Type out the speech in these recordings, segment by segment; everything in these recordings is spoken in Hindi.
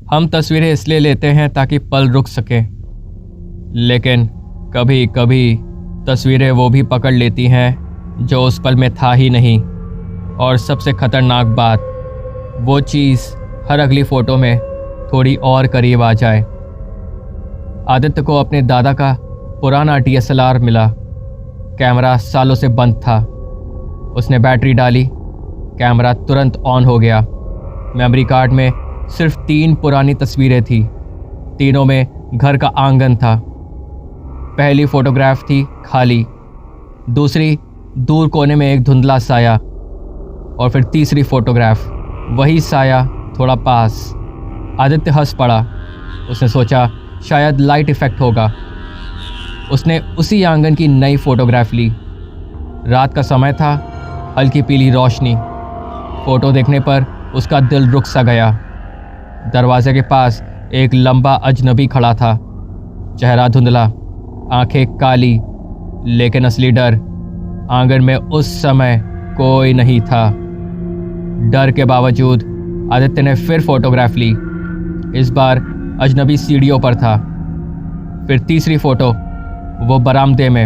हम तस्वीरें इसलिए लेते हैं ताकि पल रुक सके, लेकिन कभी कभी तस्वीरें वो भी पकड़ लेती हैं जो उस पल में था ही नहीं। और सबसे खतरनाक बात, वो चीज़ हर अगली फ़ोटो में थोड़ी और करीब आ जाए। आदित्य को अपने दादा का पुराना DSLR मिला। कैमरा सालों से बंद था। उसने बैटरी डाली, कैमरा तुरंत ऑन हो गया। मेमोरी कार्ड में सिर्फ 3 पुरानी तस्वीरें थी। तीनों में घर का आंगन था। पहली फोटोग्राफ थी खाली, दूसरी दूर कोने में एक धुंधला साया, और फिर तीसरी फोटोग्राफ वही साया थोड़ा पास। आदित्य हंस पड़ा। उसने सोचा शायद लाइट इफेक्ट होगा। उसने उसी आंगन की नई फोटोग्राफ ली। रात का समय था, हल्की पीली रोशनी। फोटो देखने पर उसका दिल रुक सा गया। दरवाजे के पास एक लंबा अजनबी खड़ा था। चेहरा धुंधला, आंखें काली, लेकिन असली डर। आंगन में उस समय कोई नहीं था। डर के बावजूद आदित्य ने फिर फोटोग्राफ ली। इस बार अजनबी सीढ़ियों पर था। फिर तीसरी फोटो, वो बरामदे में।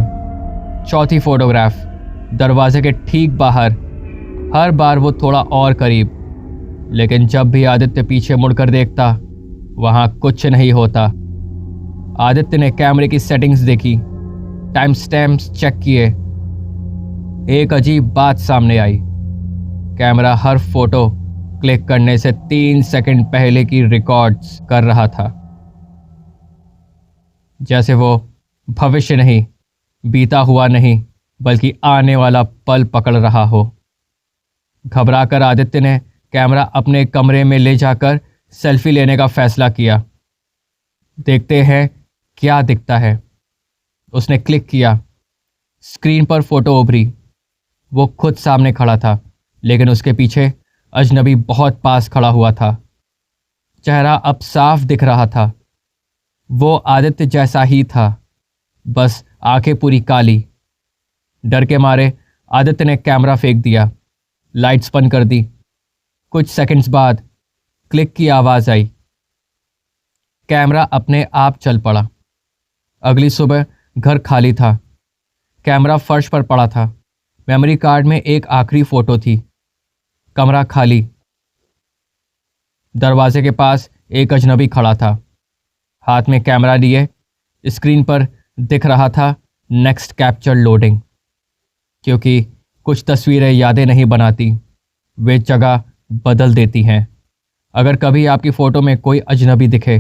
चौथी फोटोग्राफ दरवाजे के ठीक बाहर। हर बार वो थोड़ा और करीब, लेकिन जब भी आदित्य पीछे मुड़कर देखता, वहां कुछ नहीं होता। आदित्य ने कैमरे की सेटिंग्स देखी, टाइम स्टैम्प्स चेक किए। एक अजीब बात सामने आई। कैमरा हर फोटो क्लिक करने से 3 सेकंड पहले की रिकॉर्ड्स कर रहा था, जैसे वो भविष्य नहीं, बीता हुआ नहीं, बल्कि आने वाला पल पकड़ रहा हो। घबराकर आदित्य ने कैमरा अपने कमरे में ले जाकर सेल्फी लेने का फैसला किया। देखते हैं क्या दिखता है। उसने क्लिक किया। स्क्रीन पर फोटो उभरी। वो खुद सामने खड़ा था, लेकिन उसके पीछे अजनबी बहुत पास खड़ा हुआ था। चेहरा अब साफ दिख रहा था। वो आदित्य जैसा ही था, बस आंखें पूरी काली। डर के मारे आदित्य ने कैमरा फेंक दिया, लाइट्स बंद कर दी। कुछ सेकंड्स बाद क्लिक की आवाज आई। कैमरा अपने आप चल पड़ा। अगली सुबह घर खाली था। कैमरा फर्श पर पड़ा था। मेमोरी कार्ड में एक आखिरी फोटो थी। कमरा खाली। दरवाजे के पास एक अजनबी खड़ा था, हाथ में कैमरा लिए। स्क्रीन पर दिख रहा था नेक्स्ट कैप्चर लोडिंग। क्योंकि कुछ तस्वीरें यादें नहीं बनाती, वे जगह बदल देती हैं। अगर कभी आपकी फ़ोटो में कोई अजनबी दिखे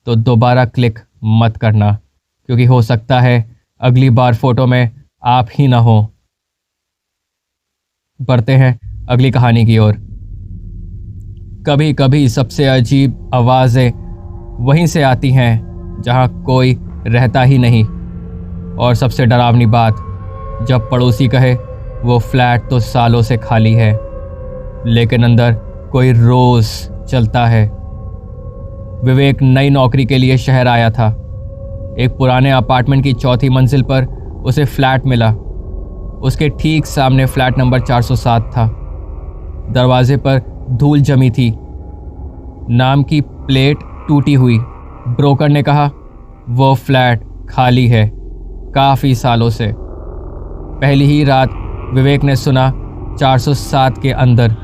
तो दोबारा क्लिक मत करना, क्योंकि हो सकता है अगली बार फ़ोटो में आप ही ना हो। बढ़ते हैं अगली कहानी की ओर। कभी कभी सबसे अजीब आवाज़ें वहीं से आती हैं जहां कोई रहता ही नहीं। और सबसे डरावनी बात, जब पड़ोसी कहे वो फ्लैट तो सालों से खाली है, लेकिन अंदर कोई रोज़ चलता है। विवेक नई नौकरी के लिए शहर आया था। एक पुराने अपार्टमेंट की 4थी मंजिल पर उसे फ्लैट मिला। उसके ठीक सामने फ्लैट नंबर 407 था। दरवाजे पर धूल जमी थी, नाम की प्लेट टूटी हुई। ब्रोकर ने कहा वो फ्लैट खाली है काफ़ी सालों से। पहली ही रात विवेक ने सुना 407 के अंदर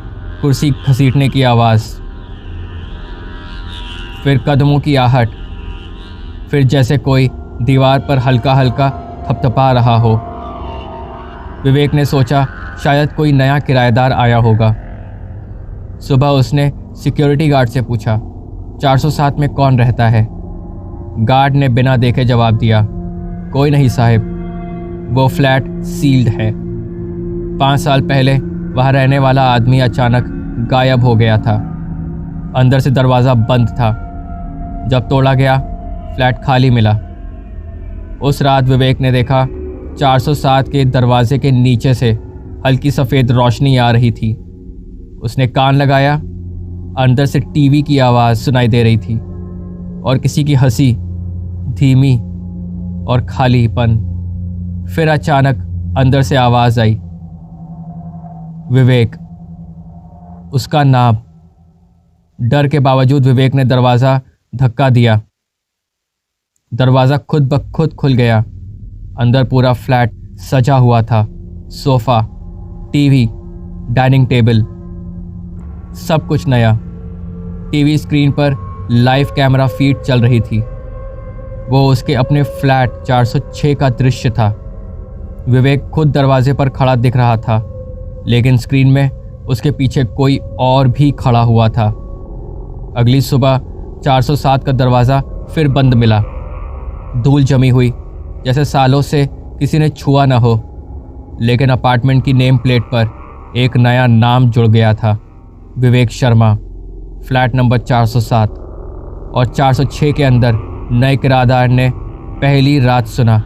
कुर्सी घसीटने की आवाज़, फिर कदमों की आहट, फिर जैसे कोई दीवार पर हल्का हल्का थपथपा रहा हो। विवेक ने सोचा शायद कोई नया किराएदार आया होगा। सुबह उसने सिक्योरिटी गार्ड से पूछा 407 में कौन रहता है। गार्ड ने बिना देखे जवाब दिया, कोई नहीं साहिब, वो फ्लैट सील्ड है। 5 साल पहले वहाँ रहने वाला आदमी अचानक गायब हो गया था। अंदर से दरवाज़ा बंद था। जब तोड़ा गया, फ्लैट खाली मिला। उस रात विवेक ने देखा 407 के दरवाजे के नीचे से हल्की सफ़ेद रोशनी आ रही थी। उसने कान लगाया। अंदर से टीवी की आवाज़ सुनाई दे रही थी और किसी की हंसी, धीमी और खालीपन। फिर अचानक अंदर से आवाज़ आई, विवेक। उसका नाम। डर के बावजूद विवेक ने दरवाज़ा धक्का दिया। दरवाज़ा खुद ब खुद खुल गया। अंदर पूरा फ्लैट सजा हुआ था। सोफ़ा, टीवी, डाइनिंग टेबल, सब कुछ नया। टीवी स्क्रीन पर लाइव कैमरा फीड चल रही थी। वो उसके अपने फ्लैट 406 का दृश्य था। विवेक खुद दरवाजे पर खड़ा दिख रहा था, लेकिन स्क्रीन में उसके पीछे कोई और भी खड़ा हुआ था। अगली सुबह 407 का दरवाज़ा फिर बंद मिला। धूल जमी हुई, जैसे सालों से किसी ने छुआ न हो। लेकिन अपार्टमेंट की नेम प्लेट पर एक नया नाम जुड़ गया था, विवेक शर्मा, फ्लैट नंबर 407। और 406 के अंदर नए किराएदार ने पहली रात सुना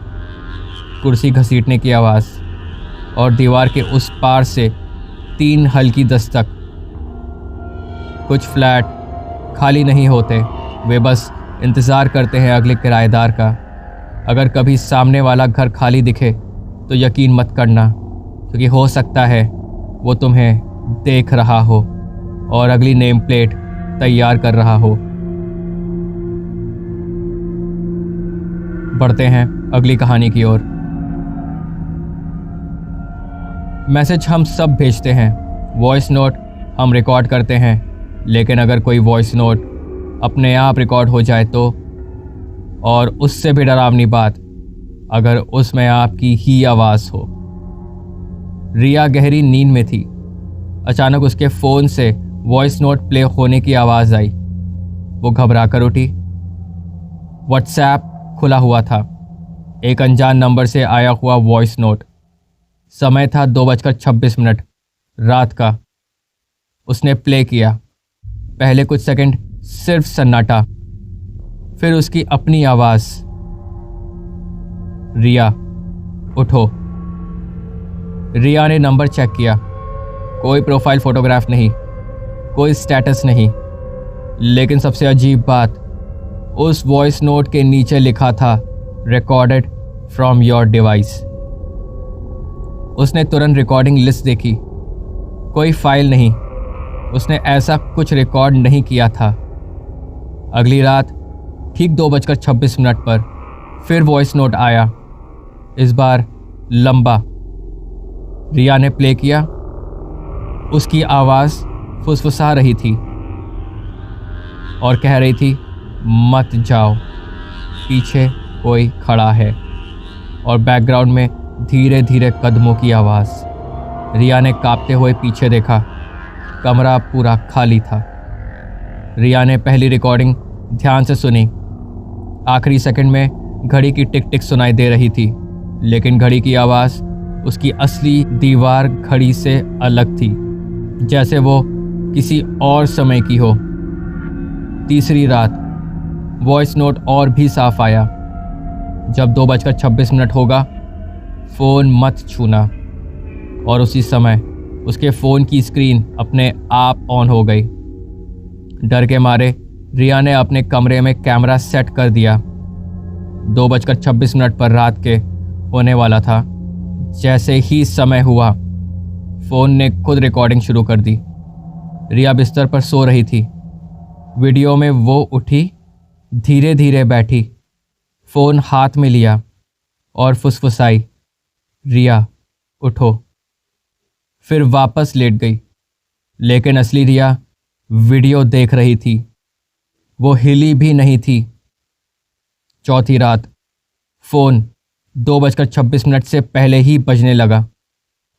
कुर्सी घसीटने की आवाज़ और दीवार के उस पार से 3 हल्की दस्तक। कुछ फ्लैट खाली नहीं होते, वे बस इंतज़ार करते हैं अगले किराएदार का। अगर कभी सामने वाला घर खाली दिखे तो यकीन मत करना, क्योंकि हो सकता है वो तुम्हें देख रहा हो और अगली नेम प्लेट तैयार कर रहा हो। बढ़ते हैं अगली कहानी की ओर। मैसेज हम सब भेजते हैं, वॉइस नोट हम रिकॉर्ड करते हैं, लेकिन अगर कोई वॉइस नोट अपने आप रिकॉर्ड हो जाए तो, और उससे भी डरावनी बात, अगर उसमें आपकी ही आवाज़ हो। रिया गहरी नींद में थी। अचानक उसके फ़ोन से वॉइस नोट प्ले होने की आवाज़ आई। वो घबरा कर उठी। व्हाट्सएप खुला हुआ था। एक अनजान नंबर से आया हुआ वॉइस नोट। समय था 2:26 रात का। उसने प्ले किया। पहले कुछ सेकंड सिर्फ सन्नाटा, फिर उसकी अपनी आवाज़, रिया उठो। रिया ने नंबर चेक किया। कोई प्रोफाइल फोटोग्राफ नहीं, कोई स्टेटस नहीं, लेकिन सबसे अजीब बात, उस वॉइस नोट के नीचे लिखा था रिकॉर्डेड फ्रॉम योर डिवाइस। उसने तुरंत रिकॉर्डिंग लिस्ट देखी। कोई फाइल नहीं, उसने ऐसा कुछ रिकॉर्ड नहीं किया था। अगली रात ठीक 2:26 पर फिर वॉइस नोट आया, इस बार लंबा। रिया ने प्ले किया। उसकी आवाज़ फुसफुसा रही थी और कह रही थी, मत जाओ, पीछे कोई खड़ा है। और बैकग्राउंड में धीरे धीरे कदमों की आवाज़। रिया ने कांपते हुए पीछे देखा। कमरा पूरा खाली था। रिया ने पहली रिकॉर्डिंग ध्यान से सुनी। आखिरी सेकंड में घड़ी की टिक टिक सुनाई दे रही थी, लेकिन घड़ी की आवाज़ उसकी असली दीवार घड़ी से अलग थी, जैसे वो किसी और समय की हो। तीसरी रात वॉइस नोट और भी साफ आया। जब 2:26 होगा, फ़ोन मत छूना। और उसी समय उसके फ़ोन की स्क्रीन अपने आप ऑन हो गई। डर के मारे रिया ने अपने कमरे में कैमरा सेट कर दिया। 2:26 पर रात के होने वाला था। जैसे ही समय हुआ, फ़ोन ने खुद रिकॉर्डिंग शुरू कर दी। रिया बिस्तर पर सो रही थी। वीडियो में वो उठी, धीरे धीरे बैठी, फ़ोन हाथ में लिया और फुसफुसाई, रिया उठो। फिर वापस लेट गई। लेकिन असली रिया वीडियो देख रही थी, वो हिली भी नहीं थी। चौथी रात फ़ोन 2:26 से पहले ही बजने लगा।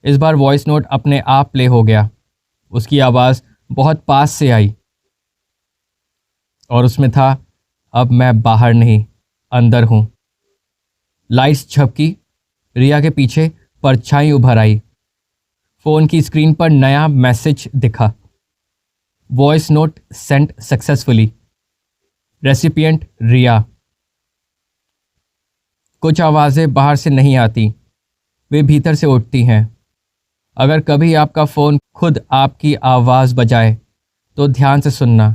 इस बार वॉइस नोट अपने आप प्ले हो गया। उसकी आवाज़ बहुत पास से आई और उसमें था, अब मैं बाहर नहीं, अंदर हूँ। लाइट्स झपकी। रिया के पीछे परछाई उभर आई। फ़ोन की स्क्रीन पर नया मैसेज दिखा, voice note sent successfully, recipient Riya. कुछ आवाज़ें बाहर से नहीं आती, वे भीतर से उठती हैं। अगर कभी आपका फ़ोन खुद आपकी आवाज़ बजाए तो ध्यान से सुनना,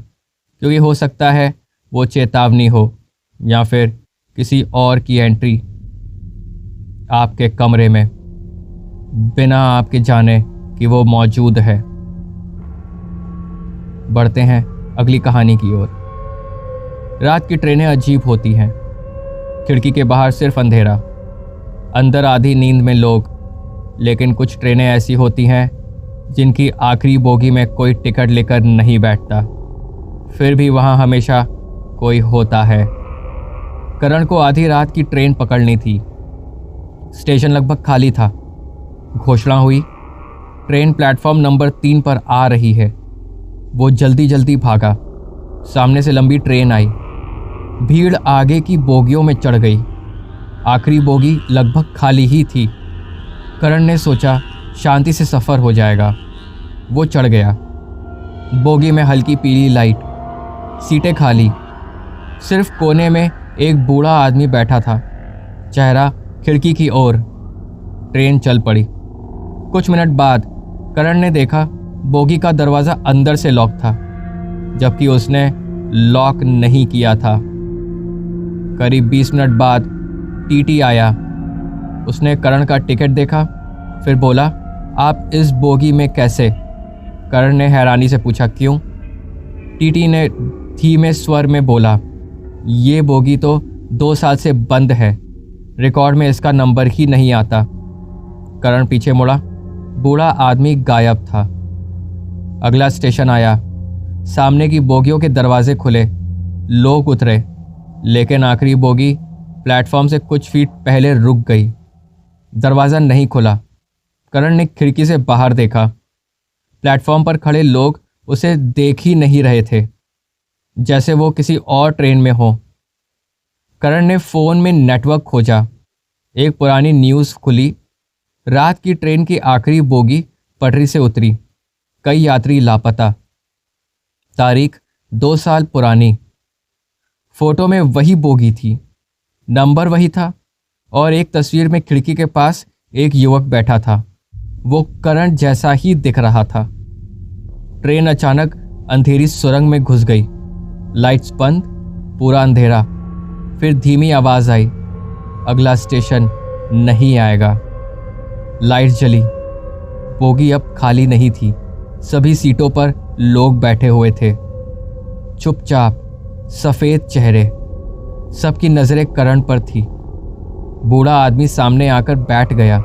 क्योंकि हो सकता है वो चेतावनी हो या फिर किसी और की एंट्री आपके कमरे में, बिना आपके जाने कि वो मौजूद है। बढ़ते हैं अगली कहानी की ओर। रात की ट्रेनें अजीब होती हैं। खिड़की के बाहर सिर्फ अंधेरा, अंदर आधी नींद में लोग। लेकिन कुछ ट्रेनें ऐसी होती हैं जिनकी आखिरी बोगी में कोई टिकट लेकर नहीं बैठता, फिर भी वहाँ हमेशा कोई होता है। करण को आधी रात की ट्रेन पकड़नी थी। स्टेशन लगभग खाली था। घोषणा हुई, ट्रेन प्लेटफॉर्म नंबर 3 पर आ रही है। वो जल्दी जल्दी भागा। सामने से लंबी ट्रेन आई। भीड़ आगे की बोगियों में चढ़ गई। आखिरी बोगी लगभग खाली ही थी। करण ने सोचा शांति से सफ़र हो जाएगा। वो चढ़ गया। बोगी में हल्की पीली लाइट, सीटें खाली। सिर्फ कोने में एक बूढ़ा आदमी बैठा था, चेहरा खिड़की की ओर। ट्रेन चल पड़ी। कुछ मिनट बाद करण ने देखा बोगी का दरवाज़ा अंदर से लॉक था, जबकि उसने लॉक नहीं किया था। करीब 20 मिनट बाद टीटी आया। उसने करण का टिकट देखा, फिर बोला, आप इस बोगी में कैसे? करण ने हैरानी से पूछा, क्यों? टीटी ने धीमे स्वर में बोला, ये बोगी तो 2 साल से बंद है, रिकॉर्ड में इसका नंबर ही नहीं आता। करण पीछे मुड़ा। बूढ़ा आदमी गायब था। अगला स्टेशन आया। सामने की बोगियों के दरवाजे खुले। लोग उतरे, लेकिन आखिरी बोगी प्लेटफॉर्म से कुछ फीट पहले रुक गई। दरवाज़ा नहीं खुला। करण ने खिड़की से बाहर देखा। प्लेटफॉर्म पर खड़े लोग उसे देख ही नहीं रहे थे, जैसे वो किसी और ट्रेन में हो। करण ने फ़ोन में नेटवर्क खोजा। एक पुरानी न्यूज़ खुली। रात की ट्रेन की आखिरी बोगी पटरी से उतरी। कई यात्री लापता। तारीख 2 साल पुरानी। फोटो में वही बोगी थी, नंबर वही था, और एक तस्वीर में खिड़की के पास एक युवक बैठा था। वो करण जैसा ही दिख रहा था। ट्रेन अचानक अंधेरी सुरंग में घुस गई। लाइट्स बंद, पूरा अंधेरा। फिर धीमी आवाज़ आई, अगला स्टेशन नहीं आएगा। लाइट जली। बोगी अब खाली नहीं थी। सभी सीटों पर लोग बैठे हुए थे, चुपचाप, सफ़ेद चेहरे। सबकी नज़रें करण पर थी। बूढ़ा आदमी सामने आकर बैठ गया।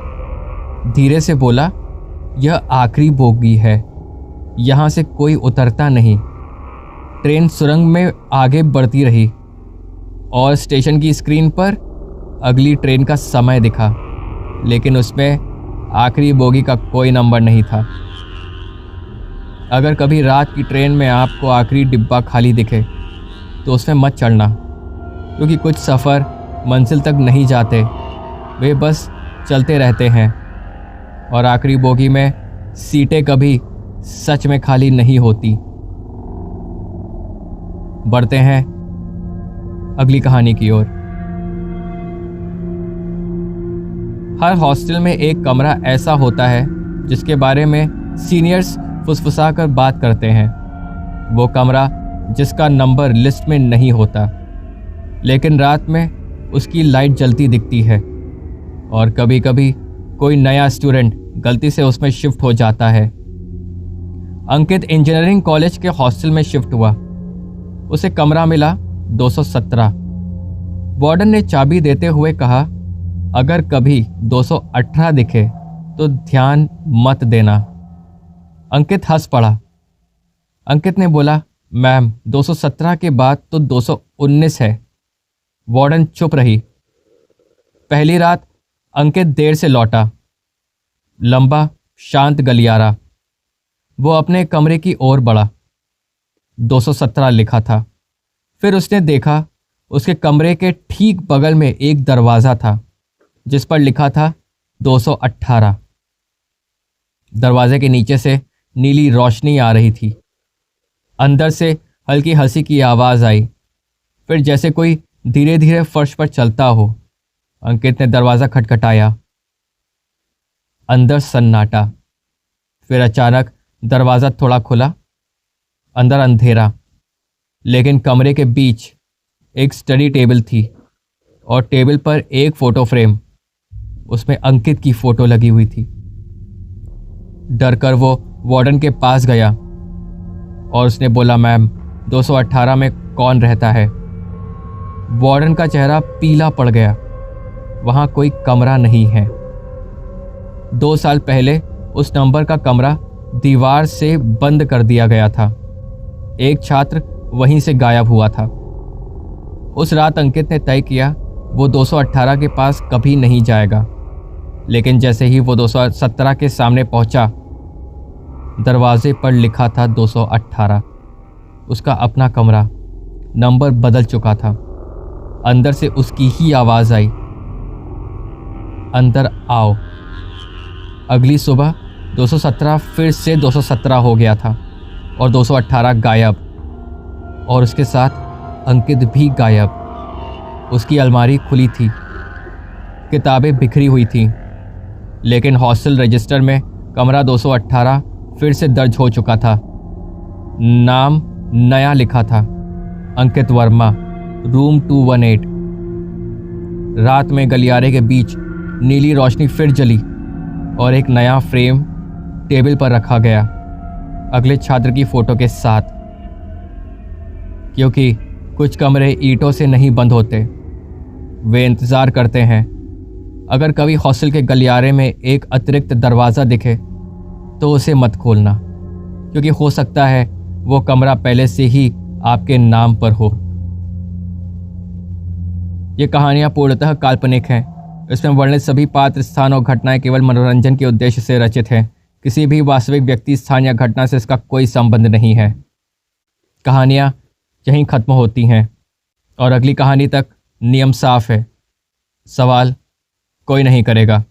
धीरे से बोला, यह आखिरी बोगी है, यहाँ से कोई उतरता नहीं। ट्रेन सुरंग में आगे बढ़ती रही और स्टेशन की स्क्रीन पर अगली ट्रेन का समय दिखा, लेकिन उसमें आखिरी बोगी का कोई नंबर नहीं था। अगर कभी रात की ट्रेन में आपको आखिरी डिब्बा खाली दिखे तो उसमें मत चढ़ना, क्योंकि कुछ सफ़र मंजिल तक नहीं जाते, वे बस चलते रहते हैं। और आखिरी बोगी में सीटें कभी सच में खाली नहीं होती। बढ़ते हैं अगली कहानी की ओर। हर हॉस्टल में एक कमरा ऐसा होता है जिसके बारे में सीनियर्स फुसफुसा कर बात करते हैं। वो कमरा जिसका नंबर लिस्ट में नहीं होता, लेकिन रात में उसकी लाइट जलती दिखती है, और कभी कभी कोई नया स्टूडेंट गलती से उसमें शिफ्ट हो जाता है। अंकित इंजीनियरिंग कॉलेज के हॉस्टल में शिफ्ट हुआ। उसे कमरा मिला 217। वार्डन ने चाबी देते हुए कहा, अगर कभी 218 दिखे तो ध्यान मत देना। अंकित हंस पड़ा। अंकित ने बोला, मैम 217 के बाद तो 219 है। वार्डन चुप रही। पहली रात अंकित देर से लौटा। लंबा शांत गलियारा। वो अपने कमरे की ओर बढ़ा। 217 लिखा था। फिर उसने देखा उसके कमरे के ठीक बगल में एक दरवाज़ा था जिस पर लिखा था 218। दरवाजे के नीचे से नीली रोशनी आ रही थी। अंदर से हल्की हंसी की आवाज़ आई, फिर जैसे कोई धीरे धीरे फर्श पर चलता हो। अंकित ने दरवाज़ा खटखटाया। अंदर सन्नाटा। फिर अचानक दरवाज़ा थोड़ा खुला। अंदर अंधेरा, लेकिन कमरे के बीच एक स्टडी टेबल थी और टेबल पर एक फ़ोटो फ्रेम। उसमें अंकित की फ़ोटो लगी हुई थी। डर कर वो वार्डन के पास गया और उसने बोला, मैम 218 में कौन रहता है। वार्डन का चेहरा पीला पड़ गया। वहाँ कोई कमरा नहीं है। 2 साल पहले उस नंबर का कमरा दीवार से बंद कर दिया गया था। एक छात्र वहीं से गायब हुआ था। उस रात अंकित ने तय किया वो 218 के पास कभी नहीं जाएगा, लेकिन जैसे ही वो 217 के सामने पहुंचा, दरवाजे पर लिखा था 218। उसका अपना कमरा, नंबर बदल चुका था। अंदर से उसकी ही आवाज़ आई, अंदर आओ। अगली सुबह 217 फिर से 217 हो गया था और 218 गायब, और उसके साथ अंकित भी गायब। उसकी अलमारी खुली थी, किताबें बिखरी हुई थीं, लेकिन हॉस्टल रजिस्टर में कमरा 218 फिर से दर्ज हो चुका था। नाम नया लिखा था, अंकित वर्मा, रूम 218। रात में गलियारे के बीच नीली रोशनी फिर जली और एक नया फ्रेम टेबल पर रखा गया, अगले छात्र की फ़ोटो के साथ। क्योंकि कुछ कमरे ईंटों से नहीं बंद होते, वे इंतज़ार करते हैं। अगर कभी हॉस्टल के गलियारे में एक अतिरिक्त दरवाज़ा दिखे तो उसे मत खोलना, क्योंकि हो सकता है वो कमरा पहले से ही आपके नाम पर हो। ये कहानियाँ पूर्णतः काल्पनिक हैं। इसमें वर्णित सभी पात्र, स्थान और घटनाएं केवल मनोरंजन के उद्देश्य से रचित हैं। किसी भी वास्तविक व्यक्ति, स्थान या घटना से इसका कोई संबंध नहीं है। कहानियाँ यहीं खत्म होती हैं और अगली कहानी तक नियम साफ है, सवाल कोई नहीं करेगा।